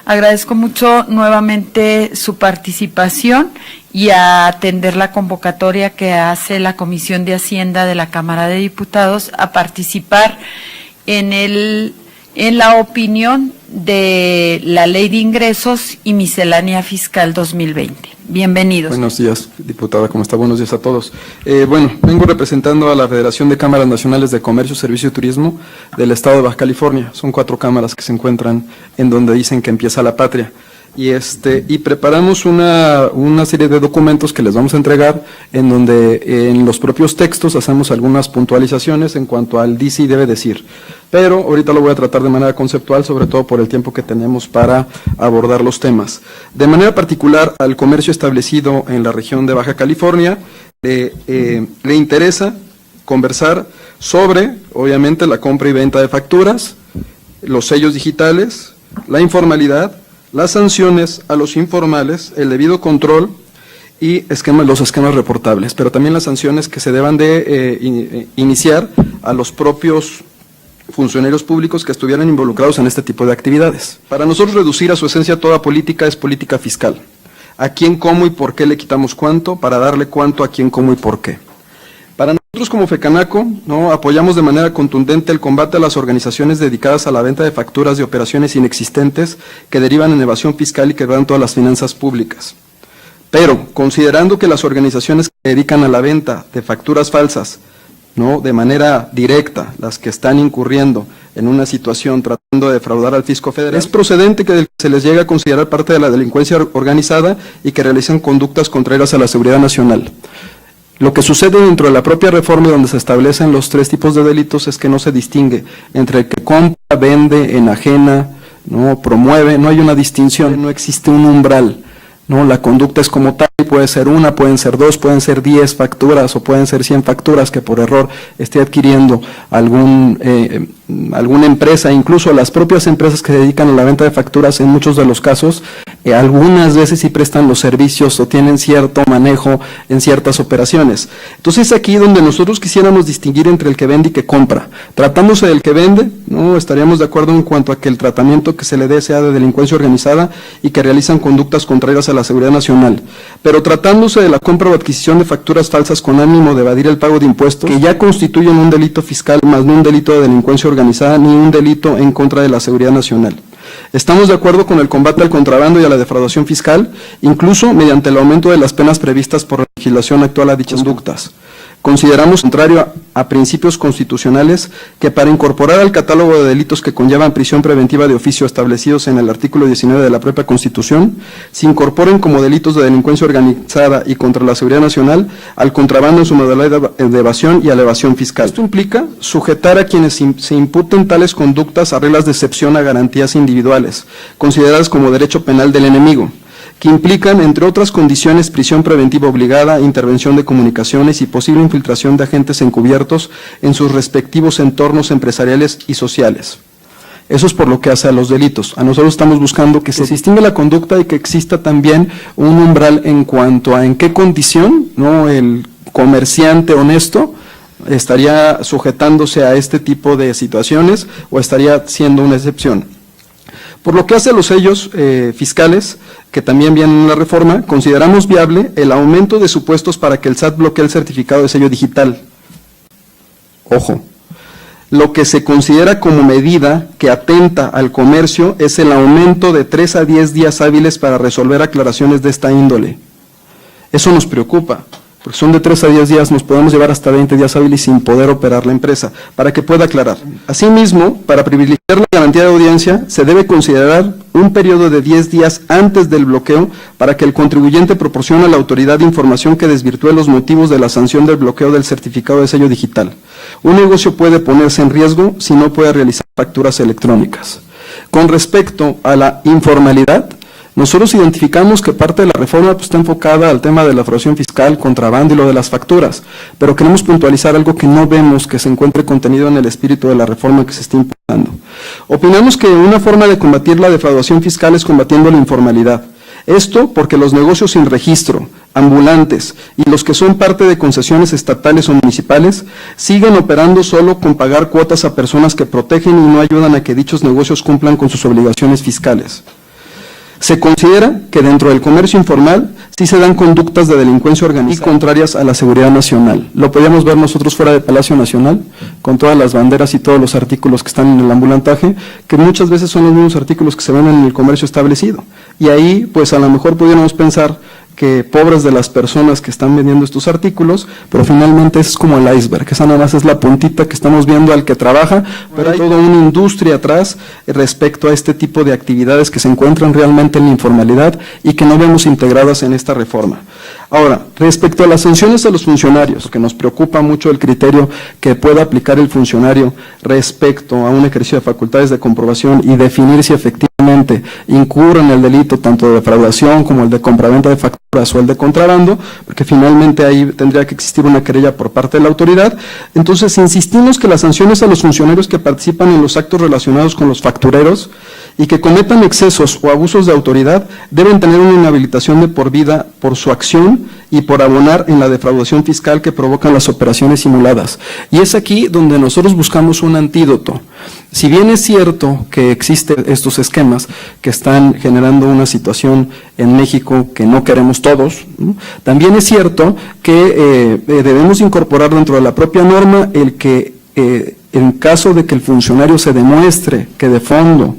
Agradezco mucho nuevamente su participación y a atender la convocatoria que hace la Comisión de Hacienda de la Cámara de Diputados a participar en la opinión de la Ley de Ingresos y Miscelánea Fiscal 2020. Bienvenidos. Buenos días, diputada, ¿cómo está? Buenos días a todos. Vengo representando a la Federación de Cámaras Nacionales de Comercio, Servicio y Turismo del Estado de Baja California. Son 4 cámaras que se encuentran en donde dicen que empieza la patria. Y preparamos una serie de documentos que les vamos a entregar, en donde en los propios textos hacemos algunas puntualizaciones en cuanto al dice y debe decir. Pero ahorita lo voy a tratar de manera conceptual, sobre todo por el tiempo que tenemos para abordar los temas. De manera particular, al comercio establecido en la región de Baja California, le interesa conversar sobre, obviamente, la compra y venta de facturas, los sellos digitales, la informalidad, las sanciones a los informales, el debido control y los esquemas reportables, pero también las sanciones que se deban de iniciar a los propios funcionarios públicos que estuvieran involucrados en este tipo de actividades. Para nosotros reducir a su esencia toda política es política fiscal. ¿A quién, cómo y por qué le quitamos cuánto? Para darle cuánto a quién, cómo y por qué. Para nosotros como FECANACO, apoyamos de manera contundente el combate a las organizaciones dedicadas a la venta de facturas de operaciones inexistentes que derivan en evasión fiscal y que dan todas las finanzas públicas. Pero, considerando que las organizaciones que se dedican a la venta de facturas falsas, de manera directa, las que están incurriendo en una situación tratando de defraudar al fisco federal, es procedente que se les llegue a considerar parte de la delincuencia organizada y que realicen conductas contrarias a la seguridad nacional. Lo que sucede dentro de la propia reforma donde se establecen los 3 tipos de delitos es que no se distingue entre el que compra, vende, enajena, promueve, no hay una distinción, no existe un umbral, la conducta es como tal, puede ser una, pueden ser 2, pueden ser 10 facturas o pueden ser 100 facturas que por error esté adquiriendo alguna empresa, incluso las propias empresas que se dedican a la venta de facturas en muchos de los casos, algunas veces sí prestan los servicios o tienen cierto manejo en ciertas operaciones. Entonces es aquí donde nosotros quisiéramos distinguir entre el que vende y que compra. Tratándose del que vende, estaríamos de acuerdo en cuanto a que el tratamiento que se le dé sea de delincuencia organizada y que realizan conductas contrarias a la seguridad nacional. Pero tratándose de la compra o adquisición de facturas falsas con ánimo de evadir el pago de impuestos, que ya constituyen un delito fiscal, más no un delito de delincuencia organizada ni un delito en contra de la seguridad nacional. Estamos de acuerdo con el combate al contrabando y a la defraudación fiscal, incluso mediante el aumento de las penas previstas por la legislación actual a dichas conductas. Consideramos contrario a principios constitucionales que para incorporar al catálogo de delitos que conllevan prisión preventiva de oficio establecidos en el artículo 19 de la propia Constitución, se incorporen como delitos de delincuencia organizada y contra la seguridad nacional al contrabando en su modalidad de evasión y a la evasión fiscal. Esto implica sujetar a quienes se imputen tales conductas a reglas de excepción a garantías individuales, consideradas como derecho penal del enemigo, que implican, entre otras condiciones, prisión preventiva obligada, intervención de comunicaciones y posible infiltración de agentes encubiertos en sus respectivos entornos empresariales y sociales. Eso es por lo que hace a los delitos. A nosotros estamos buscando que se distinga la conducta y que exista también un umbral en cuanto a en qué condición, el comerciante honesto estaría sujetándose a este tipo de situaciones o estaría siendo una excepción. Por lo que hace a los sellos fiscales, que también vienen en la reforma, consideramos viable el aumento de supuestos para que el SAT bloquee el certificado de sello digital. Ojo, lo que se considera como medida que atenta al comercio es el aumento de 3 a 10 días hábiles para resolver aclaraciones de esta índole. Eso nos preocupa, porque son de 3 a 10 días, nos podemos llevar hasta 20 días hábiles sin poder operar la empresa, para que pueda aclarar. Asimismo, para privilegiar la garantía de audiencia, se debe considerar un periodo de 10 días antes del bloqueo para que el contribuyente proporcione a la autoridad información que desvirtúe los motivos de la sanción del bloqueo del certificado de sello digital. Un negocio puede ponerse en riesgo si no puede realizar facturas electrónicas. Con respecto a la informalidad, nosotros identificamos que parte de la reforma está enfocada al tema de la defraudación fiscal, contrabando y lo de las facturas, pero queremos puntualizar algo que no vemos que se encuentre contenido en el espíritu de la reforma que se está impulsando. Opinamos que una forma de combatir la defraudación fiscal es combatiendo la informalidad. Esto porque los negocios sin registro, ambulantes y los que son parte de concesiones estatales o municipales siguen operando solo con pagar cuotas a personas que protegen y no ayudan a que dichos negocios cumplan con sus obligaciones fiscales. Se considera que dentro del comercio informal sí se dan conductas de delincuencia organizada y contrarias a la seguridad nacional. Lo podíamos ver nosotros fuera de Palacio Nacional, con todas las banderas y todos los artículos que están en el ambulantaje, que muchas veces son los mismos artículos que se ven en el comercio establecido. Y ahí, pues a lo mejor pudiéramos pensar que pobres de las personas que están vendiendo estos artículos, pero finalmente es como el iceberg, esa nada más es la puntita que estamos viendo al que trabaja, pero hay toda una industria atrás respecto a este tipo de actividades que se encuentran realmente en la informalidad y que no vemos integradas en esta reforma. Ahora, respecto a las sanciones a los funcionarios, que nos preocupa mucho el criterio que pueda aplicar el funcionario respecto a un ejercicio de facultades de comprobación y definir si efectivamente incurre en el delito tanto de defraudación como el de compraventa de facturas o el de contrabando, porque finalmente ahí tendría que existir una querella por parte de la autoridad. Entonces, insistimos que las sanciones a los funcionarios que participan en los actos relacionados con los factureros y que cometan excesos o abusos de autoridad deben tener una inhabilitación de por vida por su acción y por abonar en la defraudación fiscal que provocan las operaciones simuladas. Y es aquí donde nosotros buscamos un antídoto. Si bien es cierto que existen estos esquemas que están generando una situación en México que no queremos todos, ¿no? También es cierto que debemos incorporar dentro de la propia norma el que en caso de que el funcionario se demuestre que de fondo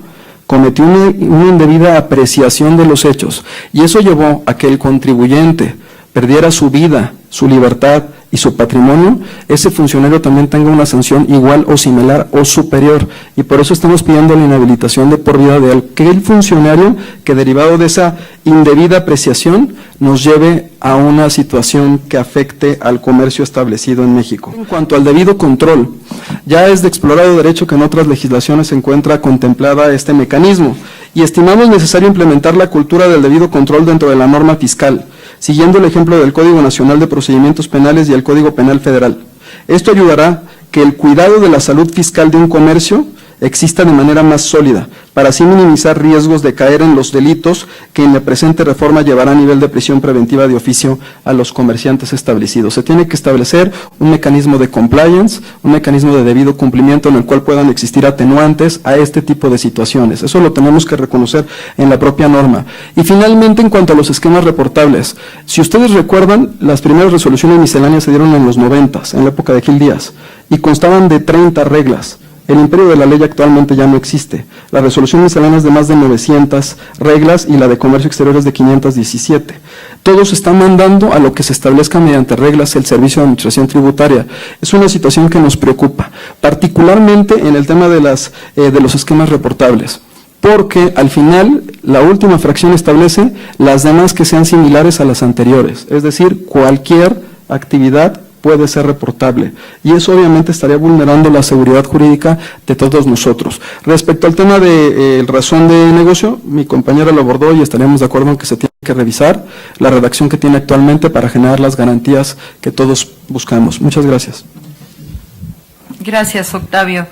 cometió una indebida apreciación de los hechos y eso llevó a que el contribuyente perdiera su vida, su libertad y su patrimonio, ese funcionario también tenga una sanción igual o similar o superior. Y por eso estamos pidiendo la inhabilitación de por vida de aquel funcionario que derivado de esa indebida apreciación nos lleve a una situación que afecte al comercio establecido en México. En cuanto al debido control, ya es de explorado derecho que en otras legislaciones se encuentra contemplada este mecanismo y estimamos necesario implementar la cultura del debido control dentro de la norma fiscal, siguiendo el ejemplo del Código Nacional de Procedimientos Penales y el Código Penal Federal. Esto ayudará que el cuidado de la salud fiscal de un comercio exista de manera más sólida, para así minimizar riesgos de caer en los delitos que en la presente reforma llevará a nivel de prisión preventiva de oficio a los comerciantes establecidos. Se tiene que establecer un mecanismo de compliance, un mecanismo de debido cumplimiento en el cual puedan existir atenuantes a este tipo de situaciones. Eso lo tenemos que reconocer en la propia norma. Y finalmente, en cuanto a los esquemas reportables, si ustedes recuerdan, las primeras resoluciones misceláneas se dieron en los 90s, en la época de Gil Díaz, y constaban de 30 reglas. El imperio de la ley actualmente ya no existe. La resolución miscelánea es de más de 900 reglas y la de comercio exterior es de 517. Todos están mandando a lo que se establezca mediante reglas el servicio de administración tributaria. Es una situación que nos preocupa, particularmente en el tema de los esquemas reportables, porque al final la última fracción establece las demás que sean similares a las anteriores, es decir, cualquier actividad puede ser reportable y eso obviamente estaría vulnerando la seguridad jurídica de todos nosotros. Respecto al tema de razón de negocio, mi compañera lo abordó y estaríamos de acuerdo en que se tiene que revisar la redacción que tiene actualmente para generar las garantías que todos buscamos. Muchas gracias. Gracias, Octavio.